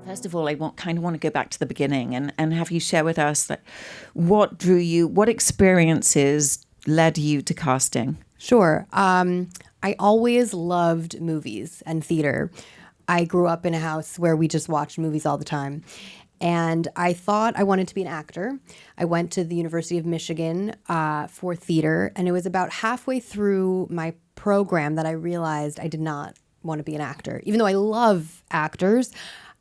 First of all, I kind of want to go back to the beginning and have you share with us that what drew you, what experiences led you to casting? Sure. I always loved movies and theater. I grew up in a house where we just watched movies all the time. And I thought I wanted to be an actor. I went to the University of Michigan for theater. And it was about halfway through my program that I realized I did not want to be an actor. Even though I love actors,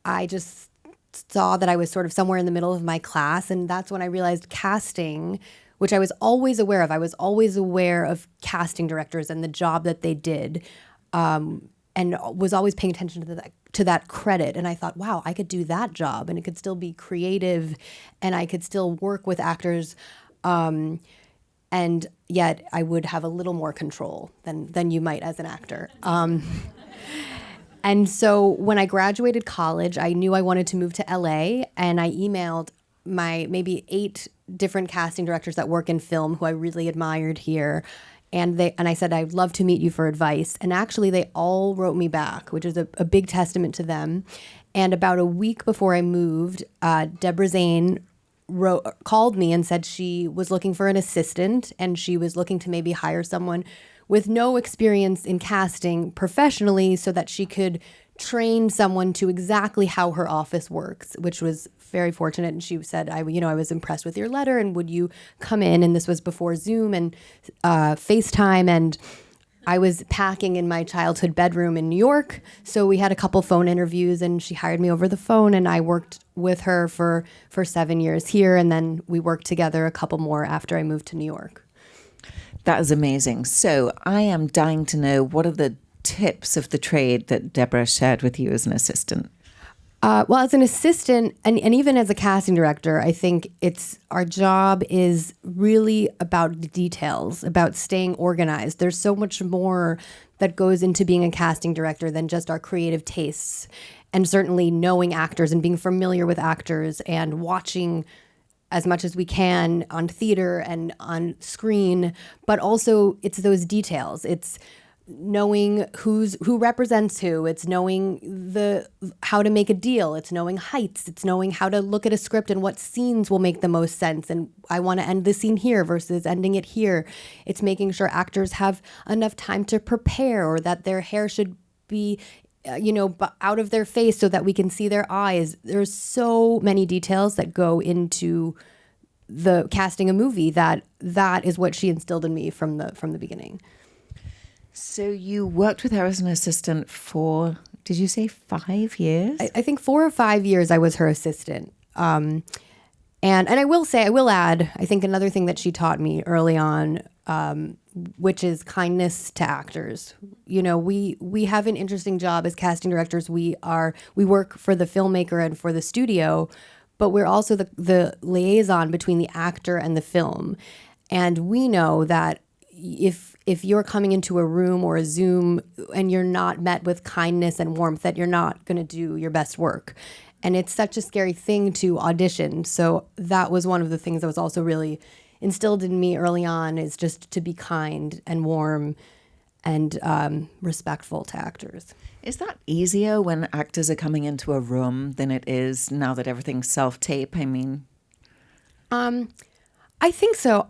I just saw that I was sort of somewhere in the middle of my class. And that's when I realized casting, which I was always aware of. I was always aware of casting directors and the job that they did, and was always paying attention to that credit. And I thought, wow, I could do that job, and it could still be creative, and I could still work with actors, and yet I would have a little more control than you might as an actor. And so when I graduated college, I knew I wanted to move to LA, and I emailed my maybe 8 different casting directors that work in film who I really admired here. And I said, I'd love to meet you for advice. And actually, they all wrote me back, which is a big testament to them. And about a week before I moved, Deborah Zane called me and said she was looking for an assistant, and she was looking to maybe hire someone with no experience in casting professionally so that she could train someone to exactly how her office works, which was very fortunate. And she said, I was impressed with your letter, and would you come in? And this was before Zoom and FaceTime. And I was packing in my childhood bedroom in New York. So we had a couple phone interviews, and she hired me over the phone, and I worked with her for 7 years here. And then we worked together a couple more after I moved to New York. That is amazing. So I am dying to know, what are the tips of the trade that Deborah shared with you as an assistant? Well, as an assistant and even as a casting director, I think our job is really about the details, about staying organized. There's so much more that goes into being a casting director than just our creative tastes, and certainly knowing actors and being familiar with actors and watching as much as we can on theater and on screen. But also it's those details. It's knowing who represents who. It's knowing how to make a deal. It's knowing heights. It's knowing how to look at a script and what scenes will make the most sense. And I want to end the scene here versus ending it here. It's making sure actors have enough time to prepare, or that their hair should be out of their face so that we can see their eyes. There's so many details that go into the casting a movie that is what she instilled in me from the beginning. So you worked with her as an assistant for, did you say 5 years? I think 4 or 5 years I was her assistant. And I will add, I think another thing that she taught me early on, which is kindness to actors. We have an interesting job as casting directors. We work for the filmmaker and for the studio, but we're also the liaison between the actor and the film. And we know that if you're coming into a room or a Zoom and you're not met with kindness and warmth, that you're not going to do your best work. And it's such a scary thing to audition. So that was one of the things that was also really instilled in me early on, is just to be kind and warm and respectful to actors. Is that easier when actors are coming into a room than it is now that everything's self-tape? I mean, I think so.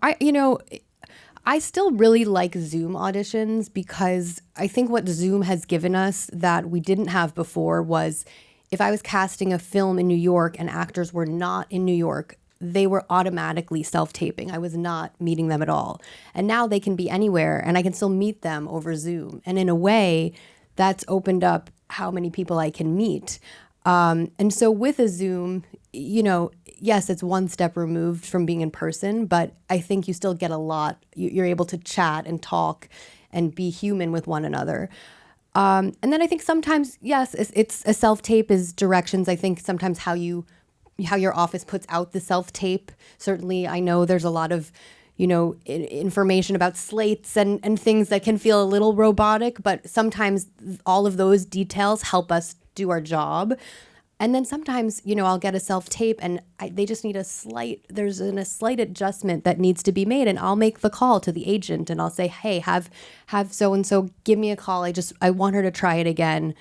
I still really like Zoom auditions, because I think what Zoom has given us that we didn't have before was, if I was casting a film in New York and actors were not in New York, they were automatically self-taping. I was not meeting them at all. And now they can be anywhere, and I can still meet them over Zoom. And in a way, that's opened up how many people I can meet. And so with a Zoom, yes, it's one step removed from being in person, but I think you still get a lot. You're able to chat and talk and be human with one another. And then I think sometimes, yes, it's a self-tape is directions. I think sometimes how your office puts out the self-tape. Certainly, I know there's a lot of, information about slates and things that can feel a little robotic, but sometimes all of those details help us do our job. And then sometimes, I'll get a self-tape and they just need a slight adjustment that needs to be made. And I'll make the call to the agent and I'll say, hey, have so-and-so give me a call. I want her to try it again.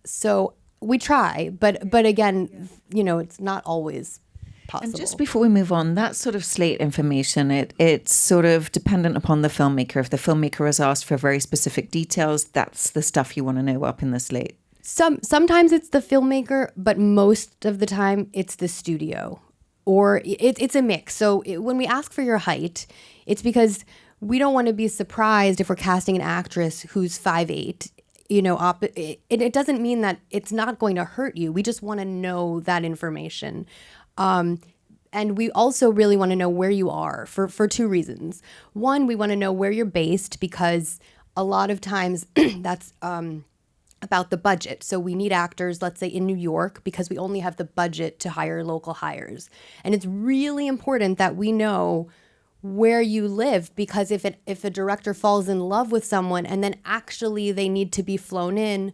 So We try, but again, it's not always possible. And just before we move on, that sort of slate information, it's sort of dependent upon the filmmaker. If the filmmaker has asked for very specific details, that's the stuff you want to know up in the slate. Sometimes it's the filmmaker, but most of the time it's the studio, or it's a mix. So when we ask for your height, it's because we don't want to be surprised if we're casting an actress who's 5'8". It doesn't mean that it's not going to hurt you. We just want to know that information. And we also really want to know where you are for two reasons. One, we want to know where you're based, because a lot of times that's about the budget. So we need actors, let's say in New York, because we only have the budget to hire local hires. And it's really important that we know where you live, because if a director falls in love with someone and then actually they need to be flown in,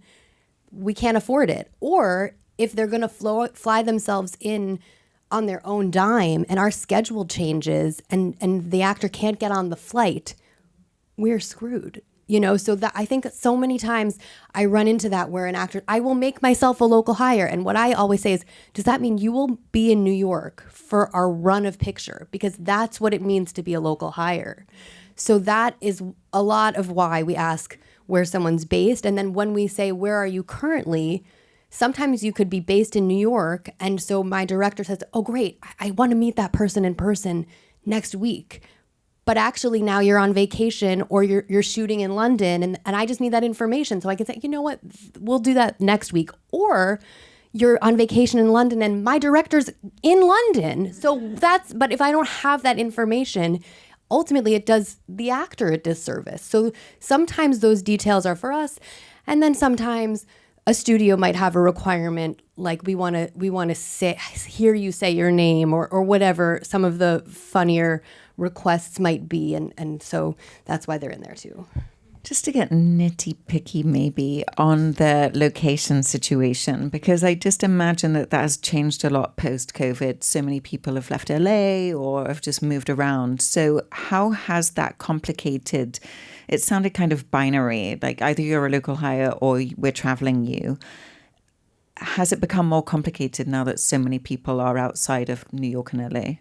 we can't afford it. Or if they're going to fly themselves in on their own dime and our schedule changes and the actor can't get on the flight, we're screwed. So that I think so many times I run into that where an actor, I will make myself a local hire. And what I always say is, does that mean you will be in New York for our run of picture? Because that's what it means to be a local hire. So that is a lot of why we ask where someone's based. And then when we say, where are you currently? Sometimes you could be based in New York. And so my director says, oh, great, I want to meet that person in person next week. But actually now you're on vacation or you're shooting in London and I just need that information. So I can say, you know what, we'll do that next week. Or you're on vacation in London and my director's in London. But if I don't have that information, ultimately it does the actor a disservice. So sometimes those details are for us. And then sometimes a studio might have a requirement, like we want to hear you say your name or whatever some of the funnier requests might be, and so that's why they're in there too. Just to get nitty-picky maybe on the location situation, because I just imagine that has changed a lot post-COVID. So many people have left LA or have just moved around. So how has that complicated? It sounded kind of binary, like either you're a local hire or we're traveling you. Has it become more complicated now that so many people are outside of New York and LA?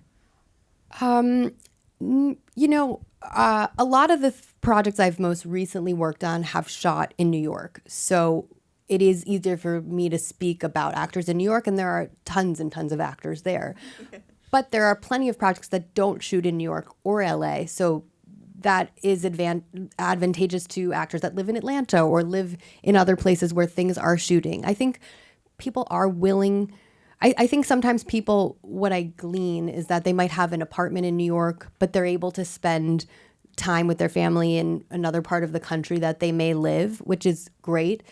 A lot of the projects I've most recently worked on have shot in New York. So it is easier for me to speak about actors in New York, and there are tons and tons of actors there. But there are plenty of projects that don't shoot in New York or LA. So that is advantageous to actors that live in Atlanta or live in other places where things are shooting. I think people are willing. I think sometimes people, what I glean is that they might have an apartment in New York, but they're able to spend time with their family in another part of the country that they may live, which is great.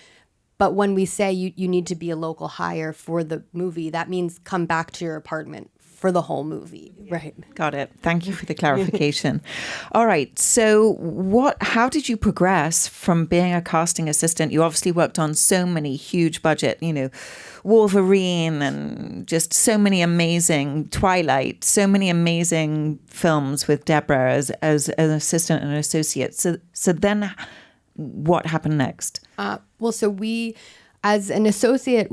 But when we say you need to be a local hire for the movie, that means come back to your apartment for the whole movie. Right. Got it. Thank you for the clarification. All right. So how did you progress from being a casting assistant? You obviously worked on so many huge budget, Wolverine and just so many amazing Twilight, so many amazing films with Deborah as an assistant and an associate. So then what happened next? So we, as an associate,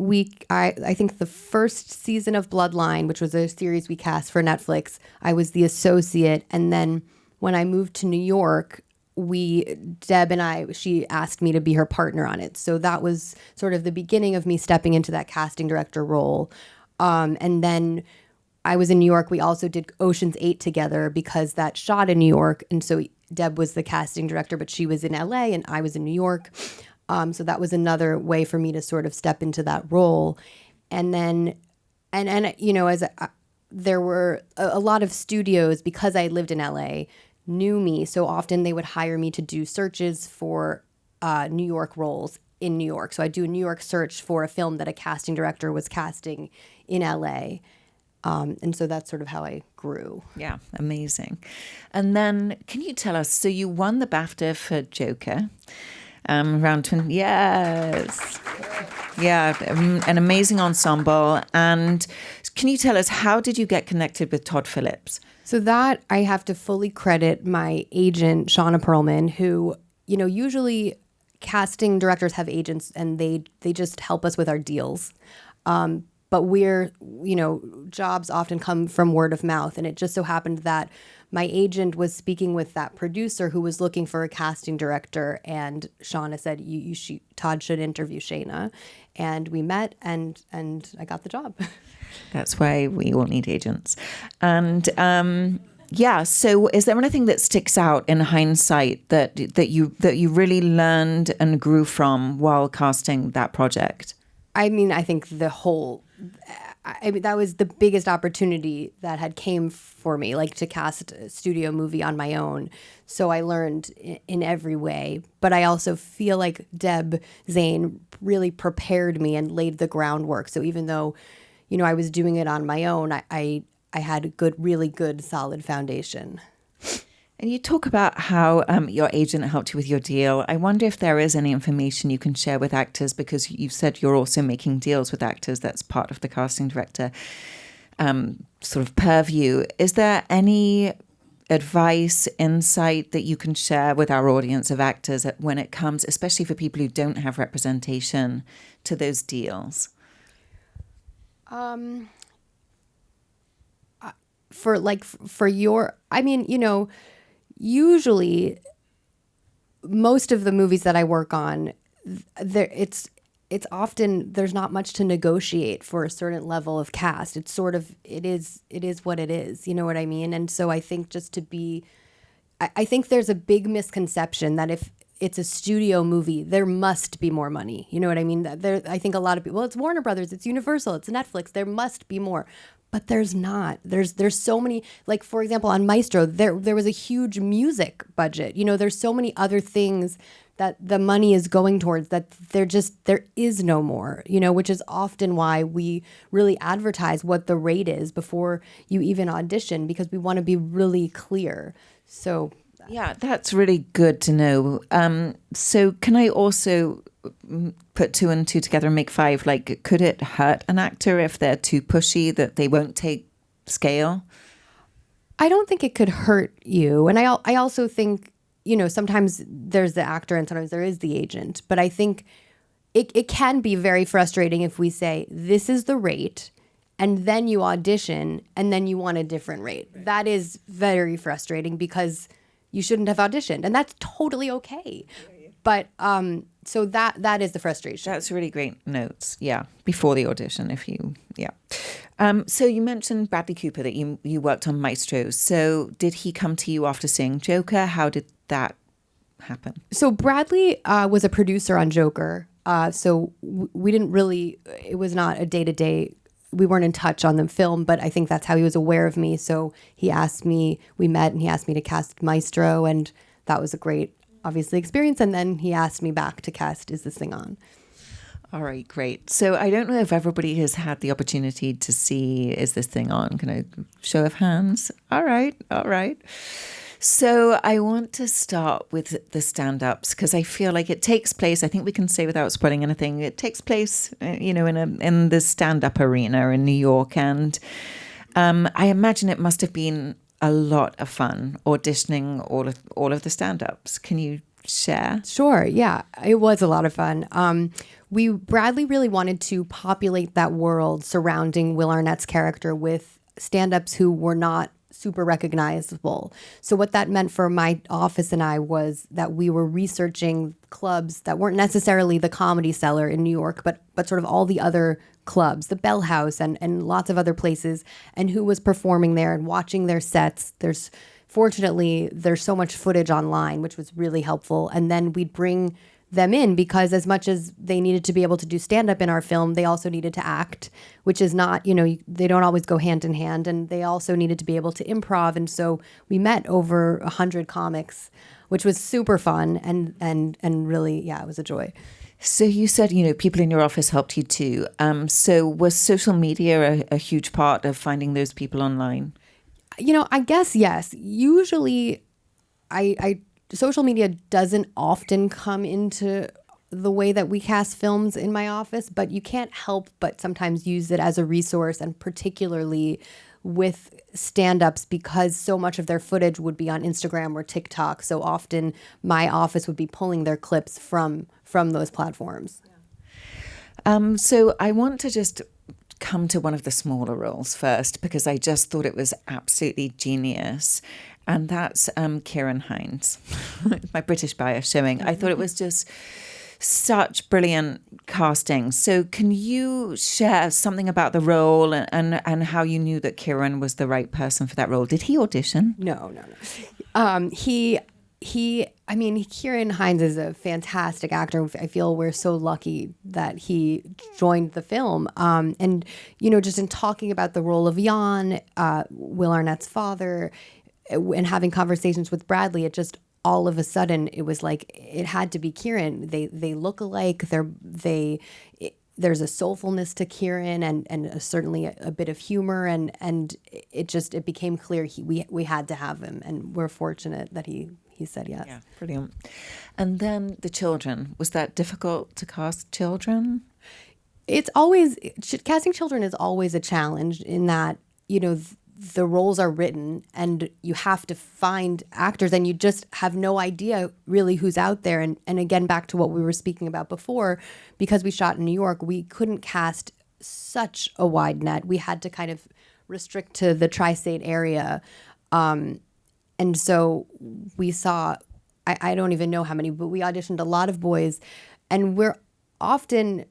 I think the first season of Bloodline, which was a series we cast for Netflix, I was the associate. And then when I moved to New York, she asked me to be her partner on it. So that was sort of the beginning of me stepping into that casting director role. And then I was in New York. We also did Ocean's 8 together because that shot in New York. And so Deb was the casting director, but she was in LA and I was in New York. So that was another way for me to sort of step into that role. And then, there were a lot of studios, because I lived in LA, knew me. So often they would hire me to do searches for New York roles in New York. So I do a New York search for a film that a casting director was casting in LA. And so that's sort of how I grew. Yeah, amazing. And then can you tell us, so you won the BAFTA for Joker. Around 20, yes. Yeah, an amazing ensemble. And can you tell us, how did you get connected with Todd Phillips? So that I have to fully credit my agent, Shauna Perlman, who, usually casting directors have agents, and they just help us with our deals. But jobs often come from word of mouth. And it just so happened that my agent was speaking with that producer who was looking for a casting director. And Shauna said, Todd should interview Shayna. And we met, and I got the job. That's why we all need agents. And so is there anything that sticks out in hindsight that you really learned and grew from while casting that project? I mean, I think that was the biggest opportunity that had came for me, like to cast a studio movie on my own. So I learned in every way. But I also feel like Deb Zane really prepared me and laid the groundwork. So even though, I was doing it on my own, I had a really good, solid foundation. And you talk about how your agent helped you with your deal. I wonder if there is any information you can share with actors, because you said you're also making deals with actors. That's part of the casting director sort of purview. Is there any advice, insight that you can share with our audience of actors when it comes, especially for people who don't have representation, to those deals? Usually most of the movies that I work on, it's often there's not much to negotiate for a certain level of cast. It's sort of it is what it is. You know what I mean? And so I think I think there's a big misconception that if it's a studio movie, there must be more money. You know what I mean? I think a lot of people, it's Warner Brothers, it's Universal, it's Netflix, there must be more. But there's not. There's so many, like, for example, on Maestro, there was a huge music budget. There's so many other things that the money is going towards that there is no more, which is often why we really advertise what the rate is before you even audition, because we want to be really clear. So yeah, that's really good to know. So can I also put 2 and 2 together and make 5? Like, could it hurt an actor if they're too pushy, that they won't take scale? I don't think it could hurt you. And I also think, sometimes there's the actor and sometimes there is the agent. But I think it can be very frustrating if we say, this is the rate, and then you audition, and then you want a different rate. Right. That is very frustrating, because you shouldn't have auditioned. And that's totally okay. Yeah. But so that is the frustration. That's really great notes. Yeah. Before the audition, so you mentioned Bradley Cooper, that you worked on Maestro. So did he come to you after seeing Joker? How did that happen? So Bradley was a producer on Joker. So we didn't really, it was not a day-to-day, we weren't in touch on the film, but I think that's how he was aware of me. So he asked me, we met, and he asked me to cast Maestro, and that was a great, obviously, experience. And then he asked me back to cast Is This Thing On? All right, great. So I don't know if everybody has had the opportunity to see Is This Thing On? Can I show of hands? All right. So I want to start with the stand-ups, because I feel like it takes place, I think we can say without spoiling anything, it takes place, in the stand-up arena in New York. And I imagine it must have been a lot of fun auditioning all of the stand-ups. Can you share? Sure. Yeah, it was a lot of fun. Bradley really wanted to populate that world surrounding Will Arnett's character with stand-ups who were not super recognizable. So what that meant for my office and I was that we were researching clubs that weren't necessarily the Comedy Cellar in New York, but sort of all the other clubs, the Bell House and lots of other places, and who was performing there and watching their sets. Fortunately, there's so much footage online, which was really helpful. And then we'd bring them in, because as much as they needed to be able to do stand-up in our film, they also needed to act, which is not, they don't always go hand in hand. And they also needed to be able to improv. And so we met over 100 comics, which was super fun and really, yeah, it was a joy. So you said, people in your office helped you too. So was social media a huge part of finding those people online? I guess, yes. Usually social media doesn't often come into the way that we cast films in my office, but you can't help but sometimes use it as a resource, and particularly with stand-ups because so much of their footage would be on Instagram or TikTok. So often my office would be pulling their clips from those platforms. So I want to just come to one of the smaller roles first, because I just thought it was absolutely genius. And that's Kieran Hines, my British bias showing. I thought it was just such brilliant casting. So can you share something about the role and how you knew that Kieran was the right person for that role? Did he audition? No. Kieran Hines is a fantastic actor. I feel we're so lucky that he joined the film. And, just in talking about the role of Jan, Will Arnett's father, and having conversations with Bradley, it just all of a sudden it was like it had to be Kieran. They look alike. There's a soulfulness to Kieran and certainly a bit of humor, and it became clear we had to have him, and we're fortunate that he said yes. Yeah, brilliant. And then the children, was that difficult to cast children? It's always, casting children is always a challenge in that, the roles are written and you have to find actors and you just have no idea really who's out there. And again, back to what we were speaking about before, because we shot in New York, we couldn't cast such a wide net. We had to kind of restrict to the tri-state area. And so we saw, I don't even know how many, but we auditioned a lot of boys, and we're often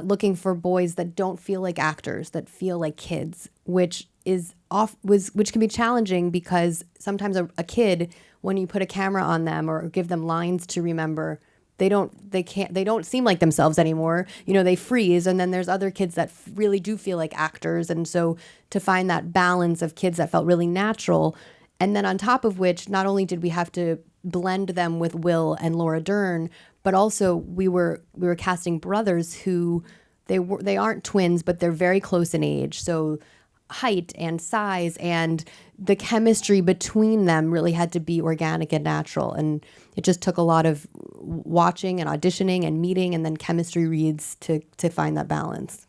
looking for boys that don't feel like actors, that feel like kids, which can be challenging because sometimes a kid, when you put a camera on them or give them lines to remember, they don't seem like themselves anymore. They freeze. And then there's other kids that really do feel like actors. And so to find that balance of kids that felt really natural. And then on top of which, not only did we have to blend them with Will and Laura Dern, but also we were casting brothers who they aren't twins, but they're very close in age. So height and size and the chemistry between them really had to be organic and natural. And it just took a lot of watching and auditioning and meeting and then chemistry reads to find that balance.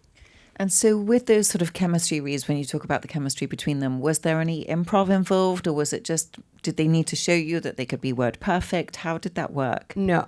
And so with those sort of chemistry reads, when you talk about the chemistry between them, was there any improv involved, or was it just, did they need to show you that they could be word perfect? How did that work? No,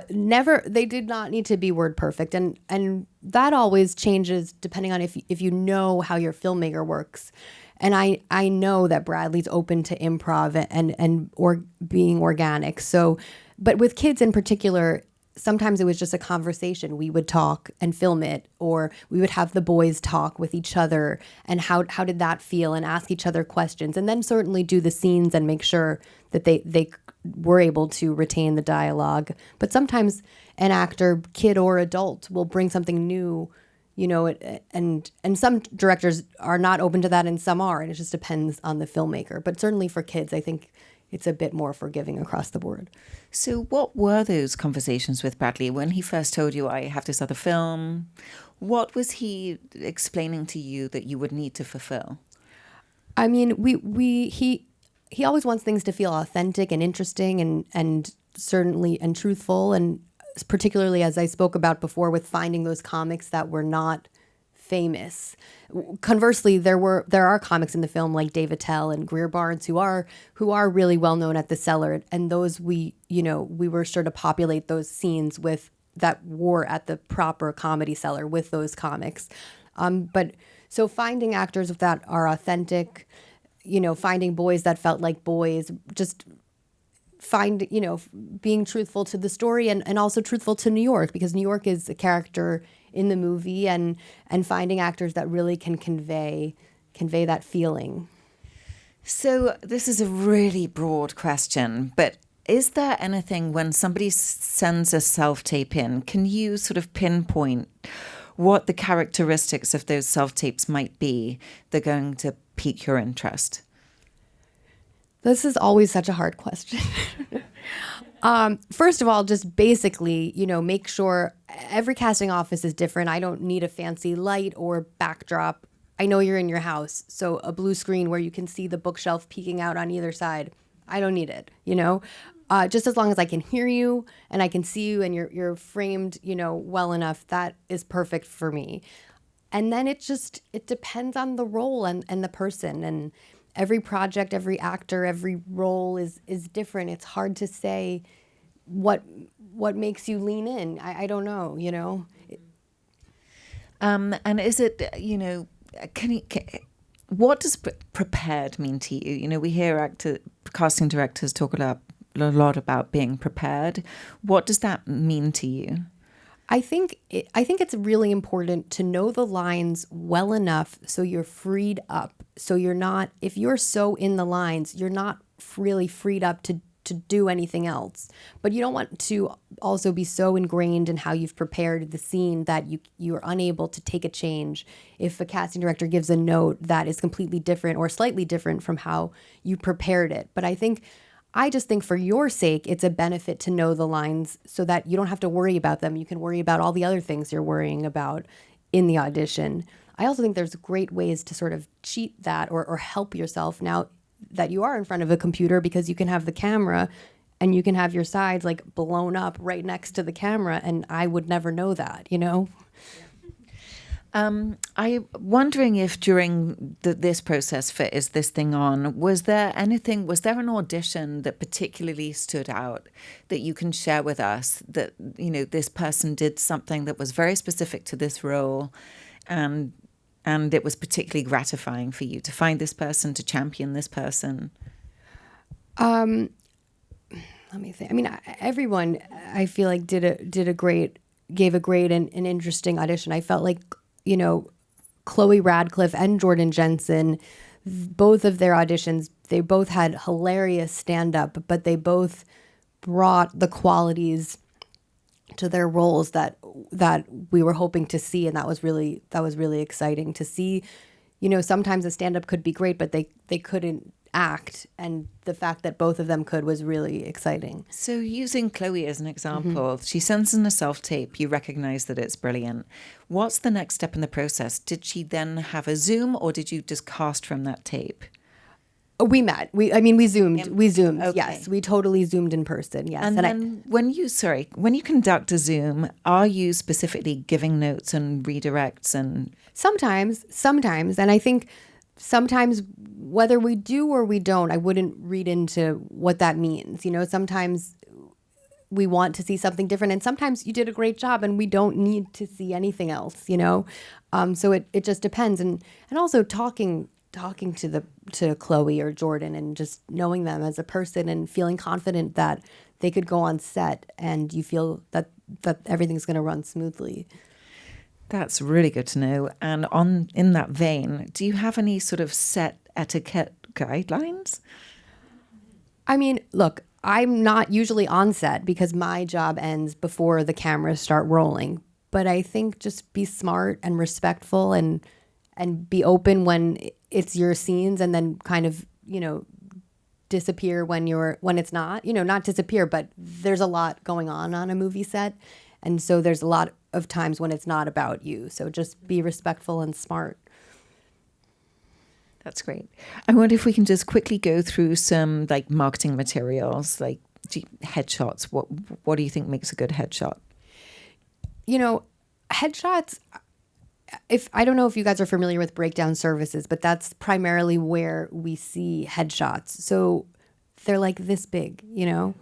never. They did not need to be word perfect. And that always changes depending on if you know how your filmmaker works. And I know that Bradley's open to improv or being organic. So, but with kids in particular, sometimes it was just a conversation. We would talk and film it, or we would have the boys talk with each other and how did that feel, and ask each other questions, and then certainly do the scenes and make sure that they were able to retain the dialogue. But sometimes an actor, kid or adult, will bring something new, and some directors are not open to that and some are, and it just depends on the filmmaker. But certainly for kids, I think it's a bit more forgiving across the board. So what were those conversations with Bradley when he first told you, I have this other film? What was he explaining to you that you would need to fulfill? I mean, he always wants things to feel authentic and interesting and certainly and truthful, and particularly as I spoke about before with finding those comics that were not famous. Conversely, there are comics in the film like Dave Attell and Greer Barnes who are really well known at the Cellar, and those we were sure to populate those scenes with that were at the proper Comedy Cellar with those comics. But so finding actors that are authentic, finding boys that felt like boys, just being truthful to the story and also truthful to New York, because New York is a character in the movie, and finding actors that really can convey that feeling. So this is a really broad question, but is there anything when somebody sends a self-tape in, can you sort of pinpoint what the characteristics of those self-tapes might be that are going to pique your interest? This is always such a hard question. First of all, just basically, make sure every casting office is different. I don't need a fancy light or backdrop. I know you're in your house, so a blue screen where you can see the bookshelf peeking out on either side. I don't need it, just as long as I can hear you and I can see you and you're framed, well enough, that is perfect for me. And then it depends on the role and the person. And every project, every actor, every role is different. It's hard to say what makes you lean in. I don't know, you know. And is it, what does prepared mean to you? You know, we hear casting directors talk a lot about being prepared. What does that mean to you? I think it's really important to know the lines well enough so you're freed up. So you're not, if you're so in the lines, you're not really freed up to do anything else. But you don't want to also be so ingrained in how you've prepared the scene that you're unable to take a change if a casting director gives a note that is completely different or slightly different from how you prepared it. But I just think for your sake, it's a benefit to know the lines so that you don't have to worry about them. You can worry about all the other things you're worrying about in the audition. I also think there's great ways to sort of cheat that or help yourself now that you are in front of a computer, because you can have the camera and you can have your sides like blown up right next to the camera. And I would never know that, you know? I'm wondering if during this process for Is This Thing On, was there an audition that particularly stood out that you can share with us that, you know, this person did something that was very specific to this role and it was particularly gratifying for you to find this person, to champion this person? Let me think. I mean, everyone I feel like gave a great and interesting audition. I felt like, you know, Chloe Radcliffe and Jordan Jensen, both of their auditions, they both had hilarious stand-up, but they both brought the qualities to their roles that we were hoping to see, and that was really exciting to see. You know, sometimes a stand-up could be great, but they couldn't act, and the fact that both of them could was really exciting. So using Chloe as an example, she sends in a self-tape, you recognize that it's brilliant. What's the next step in the process? Did she then have a Zoom, or did you just cast from that tape? We met. We Zoomed. We Zoomed. Okay. Yes, we totally Zoomed in person. Yes. And then when you conduct a Zoom, are you specifically giving notes and redirects and? Sometimes. And I think sometimes whether we do or we don't, I wouldn't read into what that means. You know, sometimes we want to see something different, and sometimes you did a great job and we don't need to see anything else, you know? So it just depends. And also talking to Chloe or Jordan and just knowing them as a person and feeling confident that they could go on set and you feel that everything's going to run smoothly. That's really good to know. And in that vein, do you have any sort of set etiquette guidelines? I mean, look, I'm not usually on set because my job ends before the cameras start rolling. But I think just be smart and respectful and be open when it's your scenes, and then kind of, you know, disappear when it's not, you know, not disappear, but there's a lot going on a movie set. And so there's a lot of times when it's not about you. So just be respectful and smart. That's great. I wonder if we can just quickly go through some like marketing materials, like headshots. What do you think makes a good headshot? You know, headshots, I don't know if you guys are familiar with breakdown services, but that's primarily where we see headshots. So they're like this big, you know,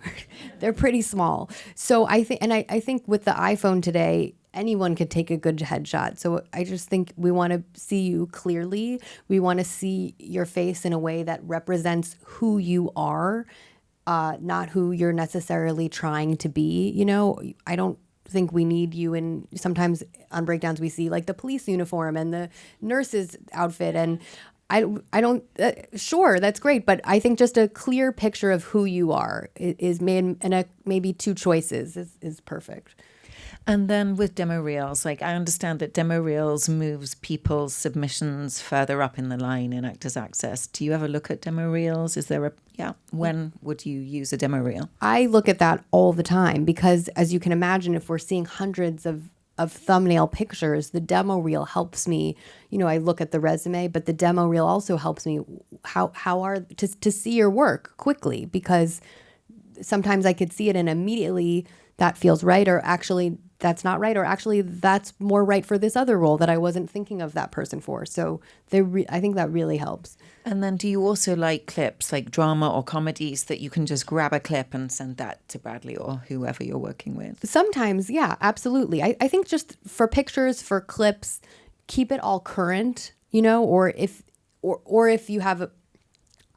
they're pretty small. So I think with the iPhone today, anyone could take a good headshot. So I just think we want to see you clearly. We want to see your face in a way that represents who you are, not who you're necessarily trying to be. You know, I don't think we need you in, sometimes on breakdowns we see like the police uniform and the nurse's outfit, and I don't sure, that's great, but I think just a clear picture of who you are is made, and maybe two choices is perfect. And then with demo reels, like I understand that demo reels moves people's submissions further up in the line in Actors Access. Do you ever look at demo reels? Is there when would you use a demo reel? I look at that all the time because, as you can imagine, if we're seeing hundreds of thumbnail pictures, the demo reel helps me. You know, I look at the resume, but the demo reel also helps me to see your work quickly, because sometimes I could see it and immediately that feels right, or actually that's not right, or actually that's more right for this other role that I wasn't thinking of that person for. So I think that really helps. And then do you also like clips, like drama or comedies, that you can just grab a clip and send that to Bradley or whoever you're working with? Sometimes, yeah, absolutely. I think just for pictures, for clips, keep it all current, or if you have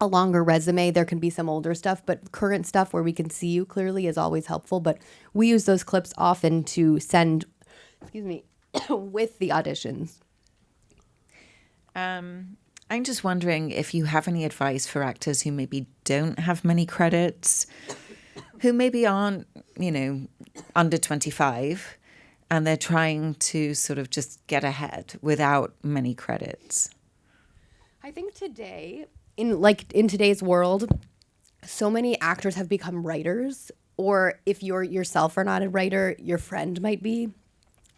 a longer resume, there can be some older stuff, but current stuff where we can see you clearly is always helpful. But we use those clips often to send, with the auditions. I'm just wondering if you have any advice for actors who maybe don't have many credits, who maybe aren't, under 25, and they're trying to sort of just get ahead without many credits. I think today, in today's world, so many actors have become writers, or if you're yourself are not a writer, your friend might be.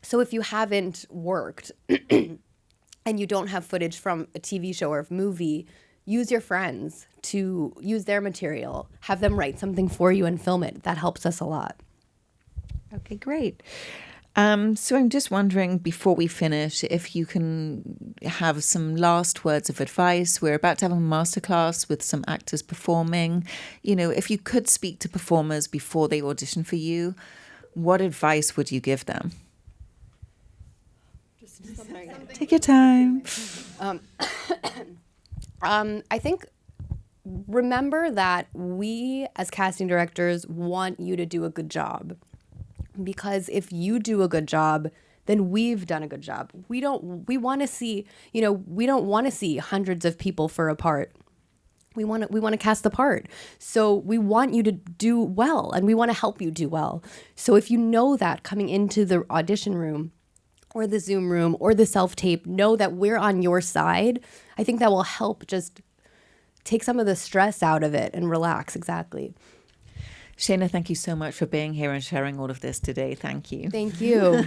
So if you haven't worked and you don't have footage from a TV show or a movie, use your friends to use their material, have them write something for you and film it. That helps us a lot. Okay, great. So I'm just wondering, before we finish, if you can have some last words of advice. We're about to have a masterclass with some actors performing. If you could speak to performers before they audition for you, what advice would you give them? Take your time. I think remember that we as casting directors want you to do a good job. Because if you do a good job, then we've done a good job. We want to see, we don't want to see hundreds of people for a part. We want to cast the part. So we want you to do well, and we want to help you do well. So if you know that coming into the audition room or the Zoom room or the self-tape, know that we're on your side. I think that will help just take some of the stress out of it and relax. Exactly. Shayna, thank you so much for being here and sharing all of this today. Thank you. Thank you.